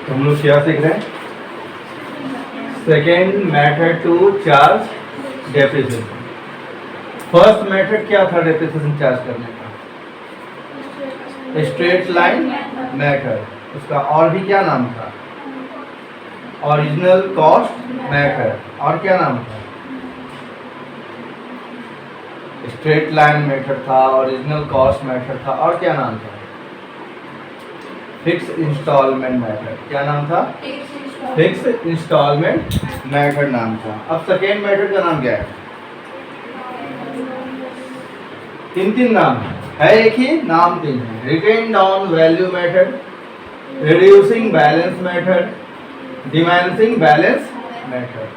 तो हम लोग क्या सीख रहे हैं? Second method to charge depreciation. First method क्या था डेप्रिसिएशन चार्ज करने का? Straight line method. उसका और भी क्या नाम था? Original cost method. और क्या नाम था? स्ट्रेट लाइन मेथड था, ओरिजिनल कॉस्ट मेथड था, और क्या नाम था? Fix instalment method. क्या नाम था? फिक्स इंस्टॉलमेंट मेथड नाम था। अब सेकेंड मेथड का नाम क्या है? तीन नाम है, एक ही नाम तीन है। Written down value method, reducing balance method, diminishing balance method.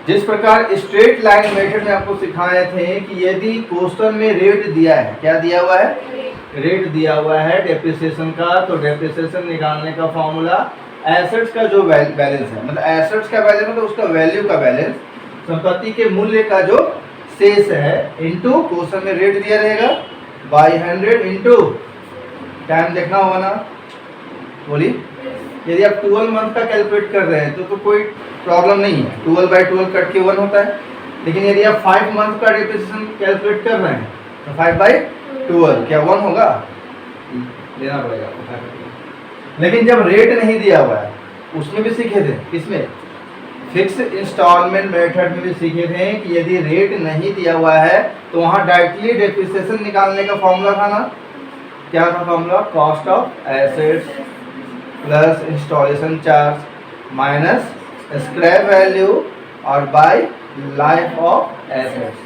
जिस प्रकार स्ट्रेट लाइन मेथड में आपको सिखाए थे कि यदि क्वेश्चन में रेट दिया है, क्या दिया हुआ है? रेट दिया हुआ है डेप्रिसिएशन का, तो डेप्रिसिएशन निकालने का फॉर्मूला एसेट्स का जो बैलेंस है, मतलब एसेट्स का बैलेंस मतलब उसका वैल्यू का बैलेंस, संपत्ति के मूल्य का जो शेष है, इनटू क्वेश्चन में रेट दिया रहेगा बाय 100 इनटू टाइम देखना होगा ना। बोलिए, यदि आप 12 मंथ का कैलकुलेट कर रहे हैं तो कोई प्रॉब्लम नहीं है, 12/12 कट के 1 होता है। लेकिन यदि आप 5 मंथ का डेप्रिसिएशन कैलकुलेट कर रहे हैं तो 5/12 क्या 1 होगा? लेना पड़ेगा आपको। लेकिन जब रेट नहीं दिया हुआ है, उसमें भी सीखे थे, किसमें? फिक्स इंस्टॉलमेंट मेथड में भी सीखे थे कि यदि रेट नहीं दिया हुआ है तो वहां डायरेक्टली डेप्रिसिएशन निकालने का फॉर्मूला था ना। क्या था formula? Cost of assets plus installation charge minus scrap value और बाय लाइफ ऑफ एसेट्स।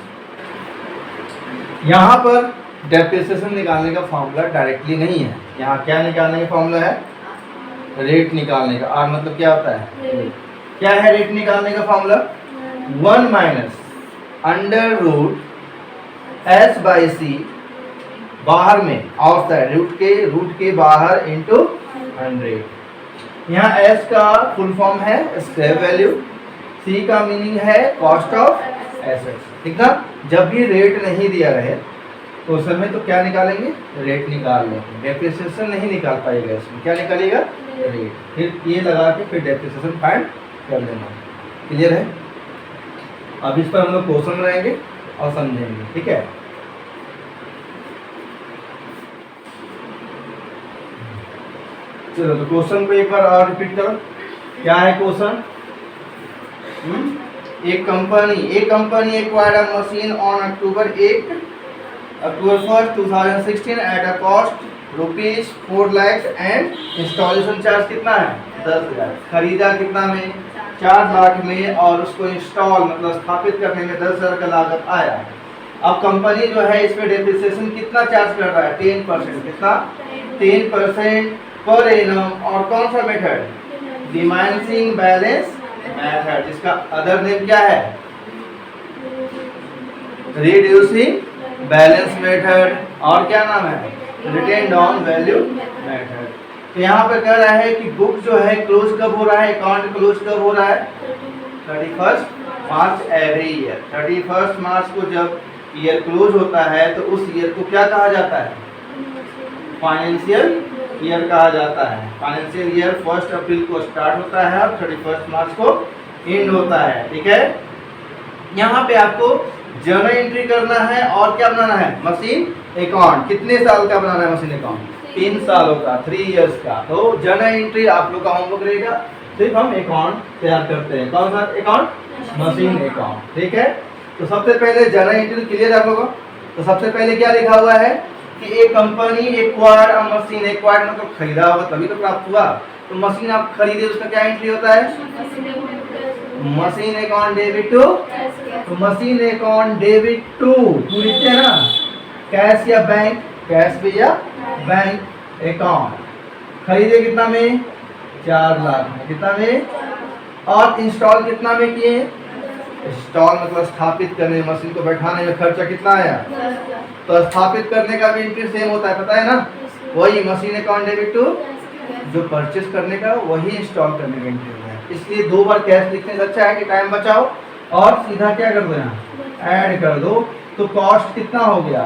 यहाँ पर डेप्रिसिएशन निकालने का फॉर्मूला डायरेक्टली नहीं है। यहाँ क्या निकालने का फॉर्मूला है? रेट निकालने का। आर मतलब क्या होता है? क्या है रेट निकालने का formula? 1 minus under root S by C, बाहर में आउटसाइड रूट के बाहर इंटू 100। यहाँ एस का फुल फॉर्म है स्क्रैप वैल्यू, सी का मीनिंग है कॉस्ट ऑफ एसेट्स। ठीक ना? जब भी रेट नहीं दिया रहे तो उस समय तो क्या निकालेंगे? रेट निकाल लेंगे। डेप्रिसिएशन नहीं निकाल पाएगा इसमें। क्या निकालेगा? रेट। फिर ये लगा के फिर डेप्रिसिएशन फाइंड कर लेना। क्लियर है? अब इस पर हम लोग क्वेश्चन बनाएंगे और समझेंगे। ठीक है? चलो तो क्वेश्चन को एक बार और रिपीट करो। क्या है क्वेश्चन? एक company acquired a machine on October 1, 2016 at a cost ₹4 lakh and installation charge कितना है? 10,000। खरीदा कितना में? 4 लाख में, और उसको इंस्टॉल मतलब स्थापित करने में 10,000 का लागत आया। अब कंपनी जो है इसमें डेप्रिसिएशन कितना चार्ज कर रहा है? 10%। कितना? 10% पर एनम। और कौन सा मेथड? डिमेंसिंग बैलेंस मेथड, जिसका अदर नेम क्या है? Reducing balance method. और क्या नाम है? Written down value method. तो यहाँ पे कह रहा है कि बुक जो है क्लोज कब हो रहा है? अकाउंट क्लोज कब हो रहा है? 31 मार्च एवरी ईयर। 31 मार्च को जब ईयर क्लोज होता है तो उस ईयर को क्या कहा जाता है? फाइनेंशियल ईयर कहा जाता है। फाइनेंशियल ईयर 1 अप्रैल को स्टार्ट होता है और 31 मार्च को एंड होता है। ठीक है? यहाँ पे आपको जर्नल एंट्री करना है और क्या बनाना है? Machine account. कितने साल का बनाना है मशीन अकाउंट? 3 सालों का, 3 इयर्स का। तो जर्नल एंट्री आप लोग का होमवर्क रहेगा। सिर्फ हम अकाउंट तैयार करते हैं। कौन सा अकाउंट? Machine account. ठीक है? तो सबसे पहले जर्नल एंट्री क्लियर आप लोगों को। तो सबसे पहले क्या लिखा हुआ है कि एक कंपनी एक्वायर्ड अ मशीन। एक्वायर्ड मतलब खरीदा होगा तभी तो प्राप्त हुआ। तो मशीन आप खरीदे, उसका क्या एंट्री होता है? Machine account debit to. तो मशीन अकाउंट डेबिट टू लिखते हैं ना, कैश या बैंक? कैश भी या बैंक अकाउंट। खरीदे कितना में? 4 लाख में। कितना में? और इंस्टॉल कितना में किए? इंस्टॉल मतलब स्थापित करने, मशीन को बैठाने में खर्चा कितना आया? तो स्थापित करने का भी एंट्री सेम होता है, पता है ना? वही मशीन अकाउंट डेबिट टू, जो परचेस करने का वही इंस्टॉल करने का एंट्री होता है। इसलिए 2 बार कैश लिखने से अच्छा है कि टाइम बचाओ और सीधा क्या कर दो? यहाँ ऐड कर दो। तो कॉस्ट कितना हो गया?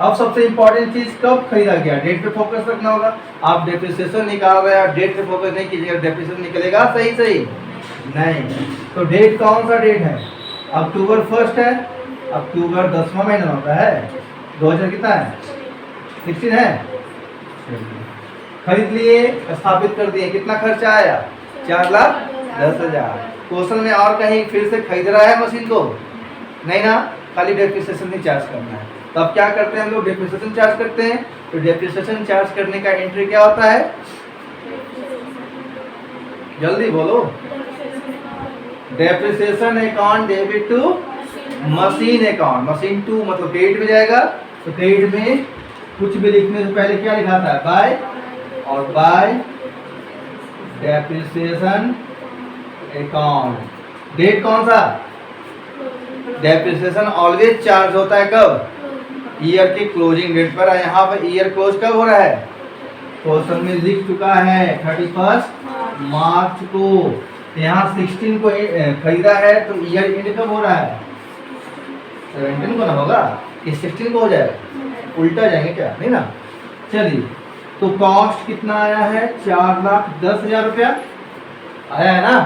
अब सबसे इंपॉर्टेंट चीज कब खरीदा गया, डेट पे फोकस रखना होगा। आप डेप्रिसिएशन निकाल रहे हैं, डेट पे फोकस नहीं कीजिएगा, डेप्रिसिएशन निकलेगा सही सही नहीं। तो डेट कौन सा डेट है, अक्टूबर 1 है, अक्टूबर 10वां महीना होता है, 2000 कितना है 16 है। खरीद लिए, स्थापित कर दिए, कितना खर्चा आया 4,10,000। क्वेश्चन में और कहीं फिर से खरीद रहा है मशीन को नहीं ना, खाली डेप्रिसिएशन ही चार्ज करना है। तो अब क्या करते हैं हम लोग, डेप्रिसिएशन चार्ज करते हैं। तो डेप्रिसिएशन चार्ज करने का एंट्री क्या होता है, जल्दी बोलो, depreciation account debit to machine account. Machine to मतलब क्रेडिट में जाएगा। तो क्रेडिट में कुछ भी लिखने से पहले क्या लिखा था, बाय, और बाय डेप्रिसिएशन अकाउंट। डेट कौन सा, डेप्रिसिएशन ऑलवेज चार्ज होता है कब, ईयर के क्लोजिंग डेट पर। यहाँ पर ईयर क्लोज कब हो रहा है, क्वेश्चन में लिख चुका है 31 मार्च को। यहाँ 16 को खरीदा है, तो ईयर एंड कब हो रहा है, 17 को ना होगा, कि 16 को हो जाएगा, उल्टा जाएंगे क्या, नहीं ना। चलिए, तो कॉस्ट कितना आया है, 4,10,000 रुपया आया है ना।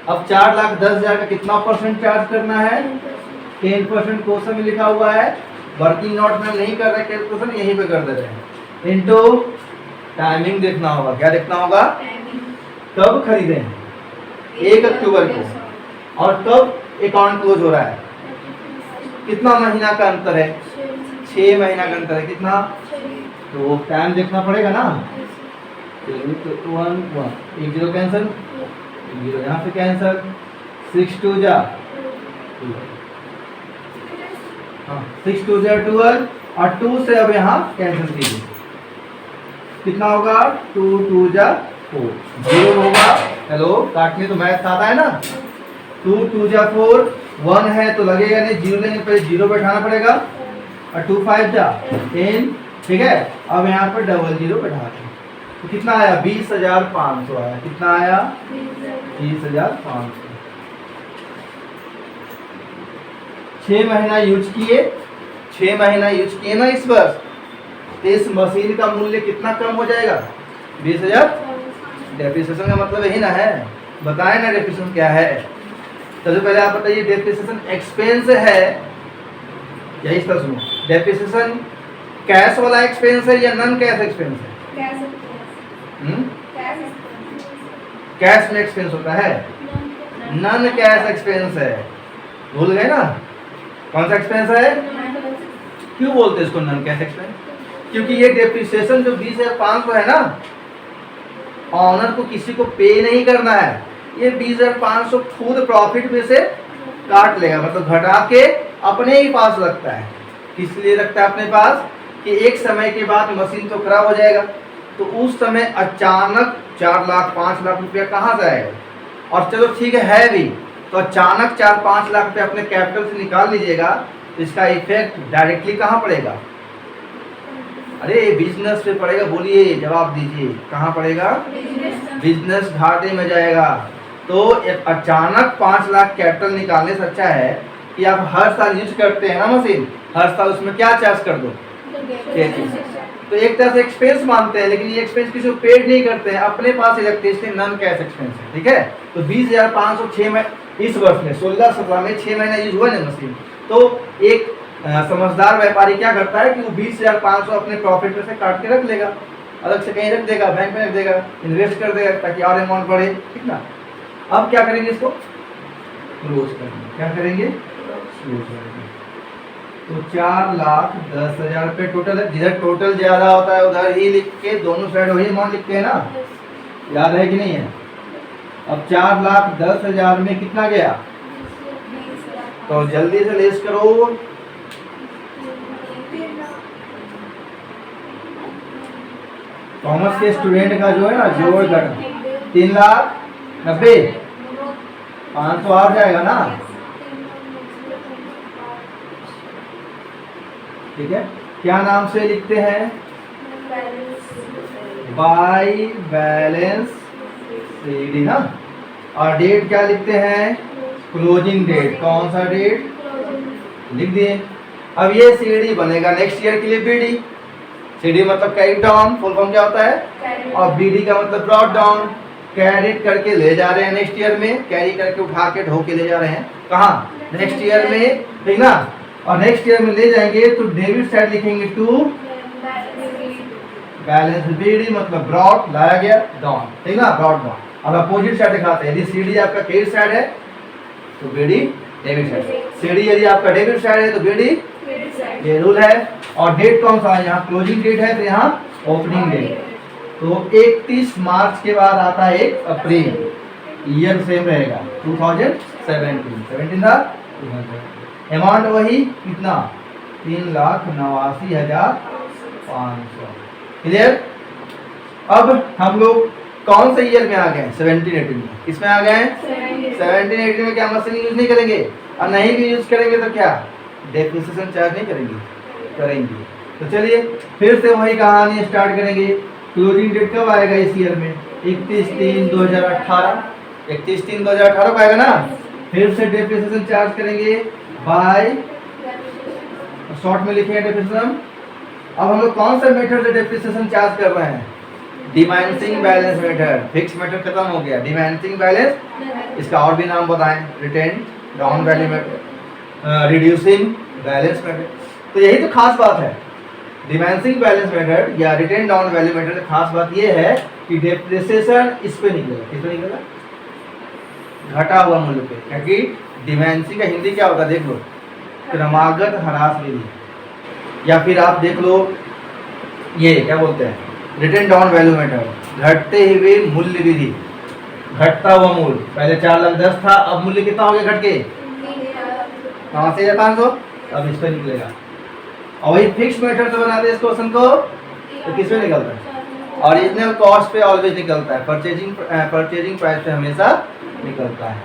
अब 4,10,000 का कितना परसेंट चार्ज करना है, 10% क्वेश्चन में लिखा हुआ है। वर्किंग नोट में नहीं कर रहे कैलकुलेशन, यहीं पे कर दे रहे हैं। इनटू टाइमिंग देखना होगा, क्या देखना होगा, कब खरीदे हैं 1 अक्टूबर को, और कब अकाउंट क्लोज हो रहा है, कितना महीना का अंतर है, 6 महीना का अंतर है, कितना, तो टाइम देखना पड़ेगा ना। तो 1 0 कैंसिल, 0 यहाँ से कैंसिल, 6 2 जा 6 2 जा 12, और 2 से अब यहाँ कैंसिल कीजिए, कितना होगा 2 2 जा 4, 0 होगा। हेलो, काटने तो मैथ आता है ना, 2 2 जा 4, 1 है तो लगेगा नहीं, 0 लेंगे पहले 0 बैठाना पड़ेगा, और 2 5 जा 10, ठीक है। अब यहाँ पर डबल 0 बैठा दें, तो कितना आया 20,500 आया, कितना आया 20,500। 6 महीना यूज किए, 6 महीना यूज किए ना इस वर्ष, तो इस मशीन का मूल्य कितना कम हो जाएगा, 20,000। डेप्रिसिएशन का मतलब यही ना है, बताए ना डेप्रिसिएशन क्या है। सबसे पहले आप बताइए, डेप्रिसिएशन एक्सपेंस है, यही इसका सुनो, डेप्रिसिएशन कैश वाला एक्सपेंस है या नॉन कैश एक्सपेंस है, कैश में एक्सपेंस होता है, नॉन कैश एक्सपेंस है, भूल गए ना, कौन सा एक्सपेंस है, क्यों बोलते हैं इसको नॉन कैश एक्सपेंस, क्योंकि ये डेप्रिसिएशन जो 20,500 है ना, ऑनर को किसी को पे नहीं करना है, ये 20,500 खुद प्रॉफिट में से काट लेगा, मतलब घटा के अपने ही पास रखता है। किस लिए रखता है अपने पास, कि एक समय के बाद मशीन तो खराब हो जाएगा, तो उस समय अचानक 4 लाख 5 लाख रुपया कहाँ से आएगा, और चलो ठीक है भी, तो अचानक 4-5 लाख रुपया अपने कैपिटल से निकाल लीजिएगा, तो इसका इफेक्ट डायरेक्टली कहाँ पड़ेगा, अरे बिजनेस पे पड़ेगा, बोलिए जवाब दीजिए, कहाँ पड़ेगा, बिजनेस घाटे में जाएगा। तो अचानक 5 लाख कैपिटल निकालने से अच्छा है कि आप हर साल यूज करते हैं ना मशीन, हर साल उसमें क्या चार्ज कर दो, तो एक तरह से एक्सपेंस मानते हैं, लेकिन ये एक्सपेंस किसी को पेड नहीं करते हैं, अपने पास ही रखते हैं, इसलिए नॉन कैश एक्सपेंस है, ठीक है। तो 20,500 6 महीने इस वर्ष में 16-17 में 6 महीना यूज हुआ ना मशीन, तो एक समझदार व्यापारी क्या करता है कि वो 20,500 अपने प्रॉफिट में से काट के रख लेगा, अलग से कहीं रख देगा, बैंक में रख देगा, इन्वेस्ट कर देगा ताकि और अमाउंट बढ़े, ठीक ना। अब क्या करेंगे, इसको क्लोज करेंगे, क्या करेंगे, क्लोज करेंगे। तो 4,10,000 रुपये टोटल है, जिधर टोटल ज्यादा होता है उधर ही लिख के दोनों साइड वही अमाउंट लिखते हैं ना, याद है कि नहीं है। अब 4,10,000 में कितना गया, तो जल्दी से लेस करो, कॉमर्स के स्टूडेंट का जो है ना जोड़ घटा 3,90,000 500 आ जाएगा ना, ठीक है। क्या नाम से लिखते हैं, बाय बैलेंस शीट ना, और डेट क्या लिखते हैं, क्लोजिंग डेट, कौन सा डेट लिख दिए, अब ये सीडी बनेगा नेक्स्ट ईयर के लिए बीडी। सीडी मतलब कैरी डाउन, फुल फॉर्म क्या होता है, और बीडी का मतलब ब्रॉट डाउन, कैरिड करके ले जा रहे हैं नेक्स्ट ईयर में, कैरी करके उठा के ढो के ले जा रहे हैं कहाँ, नेक्स्ट ईयर में, ठीक ना। और नेक्स्ट ईयर में ले जाएंगे तो डेबिट साइड लिखेंगे टू बैलेंस बीडी मतलब ब्रॉट लाया गया डाउन, ठीक ना, ब्रॉट डाउन। अब अपोजिट साइड दिखाते हैं, यदि सीडी आपका क्रेडिट साइड है तो बीडी डेबिट साइड, सीडी यदि आपका डेबिट साइड है तो बीडी, ये रूल है। और डेट कौन सा है, यहाँ क्लोजिंग डेट है तो यहाँ ओपनिंग डेट, तो 31 मार्च के बाद आता है 1 अप्रैल, ईयर सेम रहेगा 2017 था। अमाउंट वही कितना, 3,89,500, क्लियर। अब हम लोग कौन से ईयर में आ गए, 17-18 में, इसमें आ गए 17-18 में। क्या मशीन यूज नहीं करेंगे, और नहीं भी यूज करेंगे तो क्या डेप्रिसिएशन चार्ज नहीं करेंगे। तो चलिए फिर से वही कहानी स्टार्ट करेंगे। क्लोजिंग डेट कब आएगा इस ईयर में, 31/3/2018, 31/3/2018 को आएगा ना। फिर से डेप्रिसिएशन चार्ज करेंगे बाय, शॉर्ट में लिखे डेप्रिसिएशन। अब हम लोग कौन सा मेथड से डेप्रिसिएशन चार्ज कर रहे हैं, डिमाइनिंग बैलेंस मेथड। फिक्स मेथड खत्म हो गया, डिमाइनिंग बैलेंस, इसका और भी नाम बताएं, written down value method, reducing balance method. तो यही तो खास बात है, डिमाइनिंग बैलेंस मेथड या रिटेन डाउन वैल्यू मेथड। खास बात ये है कि डेप्रिसिएशन इस पे निकलेगा, किस पे निकलेगा, घटा हुआ मूल्य पे, क्योंकि डिमाइनिंग का हिंदी क्या होता है देख लो, क्रमागत ह्रास विधि, या फिर आप देख लो ये क्या बोलते हैं, रिटेन डाउन वैल्यू मेथड, घटते हुए मूल्य विधि। घटता हुआ मूल्य, पहले 4,10,000 था, अब मूल्य कितना हो गया घट के, कहाँ से 500, अब इस पर निकलेगा। और वही फिक्स मेथड से बनाते हैं इस क्वेश्चन को, तो किस पे निकलता है, ओरिजिनल कॉस्ट पे ऑलवेज निकलता है, परचेजिंग प्राइस पे हमेशा निकलता है।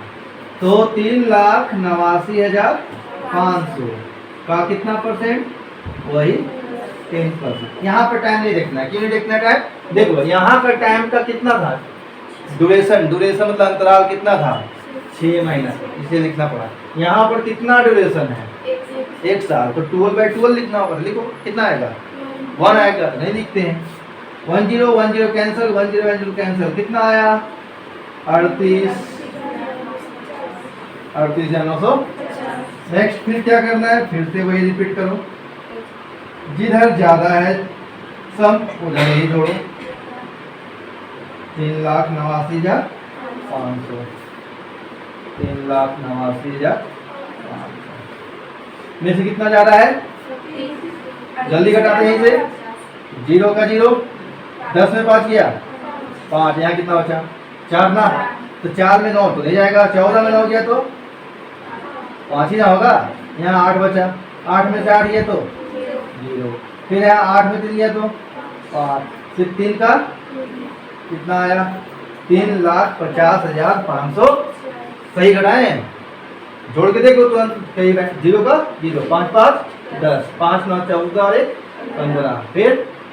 तो 3,89,500 का कितना परसेंट, वही 10%। यहाँ पर टाइम नहीं देखना है, क्यों नहीं देखना टाइम, देखो यहाँ पर टाइम का कितना था, ड्यूरेशन मतलब अंतराल कितना था, 6 महीना, इसे लिखना पड़ा। यहाँ पर कितना ड्यूरेशन है, 1 साल, तो 12/12 लिखना होगा, लिखो कितना आएगा, 1 आएगा, नहीं लिखते हैं। 1010 कैंसिल, 1010 कैंसिल, कितना आया 38,900। नेक्स्ट फिर क्या करना है, फिर से वही रिपीट करो, जिधर ज्यादा है सम उधर ही जोड़ो, 3,89,500, 3,89,500 में से कितना ज्यादा है, जल्दी घटाते हैं इसे, 0 का 0, 10 में 5 किया 5, यहाँ कितना बचा 4 ना, तो 4 में 9 तो ले जाएगा, 14 में 9 किया तो 5 ही ना होगा, यहाँ 8 बचा, 8 में से 8 किया तो 0, फिर यहाँ 8 में 3 किया तो 5, फिर 3 का कितना आया, 3,50,500। सही घटाए, जोड़ के देखो तुरंत सही, 0 का 0, 5 5 10, 5 9 14 और 1 15, फिर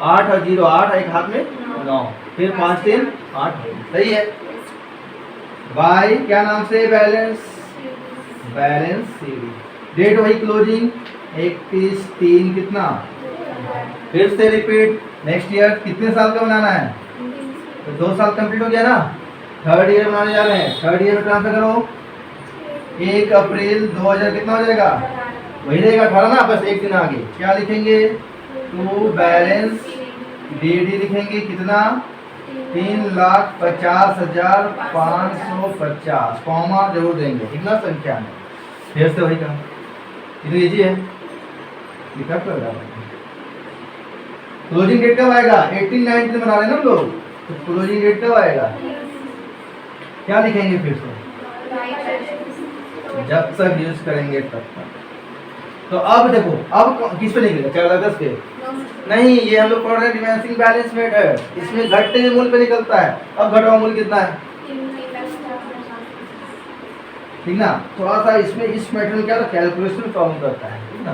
8 और 0 8, एक हाथ में 9, फिर 5 3 8, सही है। बाय क्या नाम से, बैलेंस सीडी, डेट वही क्लोजिंग 31/3 कितना, फिर से रिपीट, नेक्स्ट ईयर कितने साल का बनाना है, तो 2 साल कंप्लीट हो गया ना, थर्ड ईयर बनाने जा रहे हैं, थर्ड ईयर में ट्रांसफर करो, 1 अप्रैल 2000 कितना हो जाएगा, वही रहेगा 18 ना, बस एक दिन आगे क्या लिखेंगे, टू बैलेंस डीडी लिखेंगे, कितना 3,50,550, कॉमा जरूर देंगे, कितना संख्या में, फिर से वही काम, इतनी इजी है, लिखा कर रहा है। क्लोजिंग डेट कब आएगा, 18-19 बना रहे हैं ना हम लोग, तो क्लोजिंग डेट कब आएगा, क्या लिखेंगे फिर से, जब तक यूज करेंगे तब तक। तो अब देखो, अब किस पे निकलेगा, 4,10 पे नहीं, ये हम लोग पढ़ रहे हैं डिमाइनिंग बैलेंस मेथड, इसमें घटते हुए मूल्य पे निकलता है। अब घटा हुआ मूल्य कितना है, ठीक ना, थोड़ा सा इसमें इस मेथड में क्या कैलकुलेशन फॉर्म करता है, ठीक ना।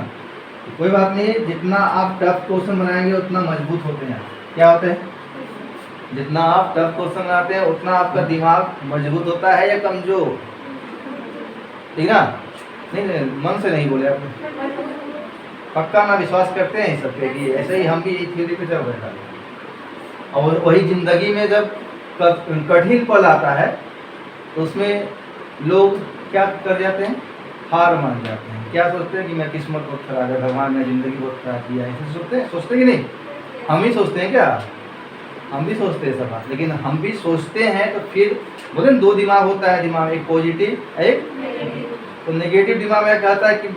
कोई बात नहीं, जितना आप टफ क्वेश्चन बनाएंगे उतना मजबूत होते हैं, क्या होते हैं, जितना आप टफ क्वेश्चन बनाते हैं उतना आपका दिमाग मजबूत होता है या कमजोर, ठीक ना। नहीं मन से नहीं बोले आपने, पक्का ना विश्वास करते हैं इस सब पे कि ऐसे ही हम भी थ्योरी पे चल रहे हैं। और वही जिंदगी में जब कठिन पल आता है तो उसमें लोग क्या कर जाते हैं, हार मान जाते हैं। क्या सोचते हैं कि मैं किस्मत बहुत खराब है, भगवान ने जिंदगी बहुत खराब किया है, ऐसे सोचते कि नहीं? हम ही सोचते हैं क्या? हम भी सोचते हैं सब बात, लेकिन हम भी सोचते हैं तो फिर बोले दो दिमाग होता है दिमाग, एक पॉजिटिव एक नेगेटिव। तो नेगेटिव दिमाग में कहता है कि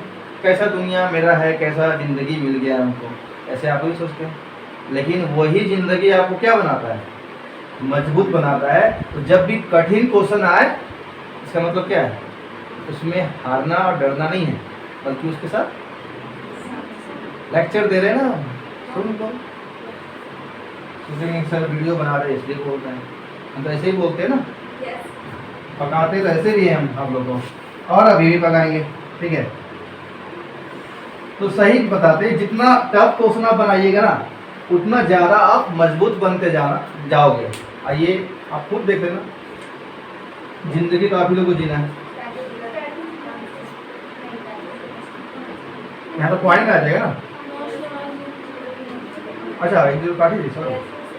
कैसा दुनिया मेरा है, कैसा जिंदगी मिल गया हमको, ऐसे आप भी सोचते हैं। लेकिन वही जिंदगी आपको क्या बनाता है, मजबूत बनाता है। तो जब भी कठिन क्वेश्चन आए, इसका मतलब क्या है, उसमें हारना और डरना नहीं है, बल्कि उसके साथ लेक्चर दे रहे हैं ना, सुन लो। सर वीडियो बना रहे हैं इसलिए बोल रहे हैं, हम तो ऐसे ही बोलते हैं ना। पकाते तो ऐसे भी हैं हम आप लोगों को, और अभी भी पकाएंगे, ठीक है। तो सही बताते हैं, जितना टफ क्वेश्चन आप बनाइएगा ना उतना ज़्यादा आप मजबूत बनते जाओगे। आइए आप खुद देख लेना, जिंदगी तो आप ही लोगों को जीना है। यहाँ तो पॉइंट आ जाएगा ना। अच्छा 1 0 काटी थी सर,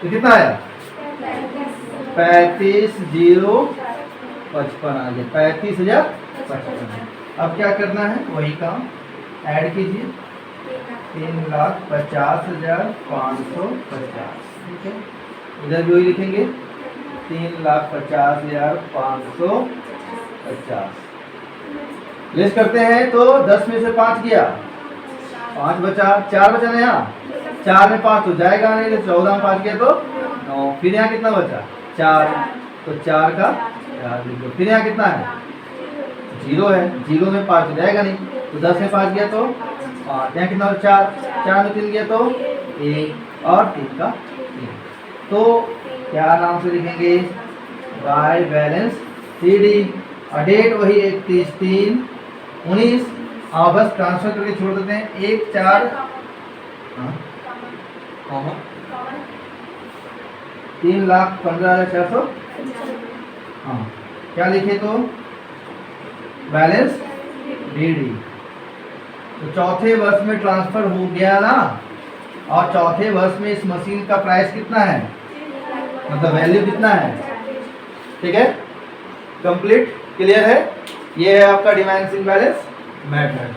तो कितना आया 35,055 आ गया, 35,055। अब क्या करना है, वही काम ऐड कीजिए, 3,50,550, ठीक है। इधर भी वही लिखेंगे 3,50,550। लेस करते हैं तो 10 में से 5 गया, 5 बचा, 4 बचा ना, यहाँ 4 में 5 तो जाएगा नहीं, तो 14 में 5 गया तो 9। फिर यहाँ कितना बचा 4, तो 4 का 4 लिख दो। फिर यहाँ कितना है 0 है, 0 में 5 जाएगा नहीं, तो 10 में 5 गया तो 5। यहाँ कितना 4, 4 में 3 गया तो 1, और 3 का 3। तो क्या नाम से लिखेंगे, बाय बैलेंस CD। और डेट वही 31/3/19। हाँ बस ट्रांसफर करके छोड़ देते हैं 1 4, हाँ 3,15,400। हाँ क्या लिखे तो बैलेंस DD। तो चौथे वर्ष में ट्रांसफर हो गया ना, और चौथे वर्ष में इस मशीन का प्राइस कितना है, मतलब वैल्यू कितना है, ठीक है। कंप्लीट क्लियर है, ये है आपका डिमांड बैलेंस मेथड।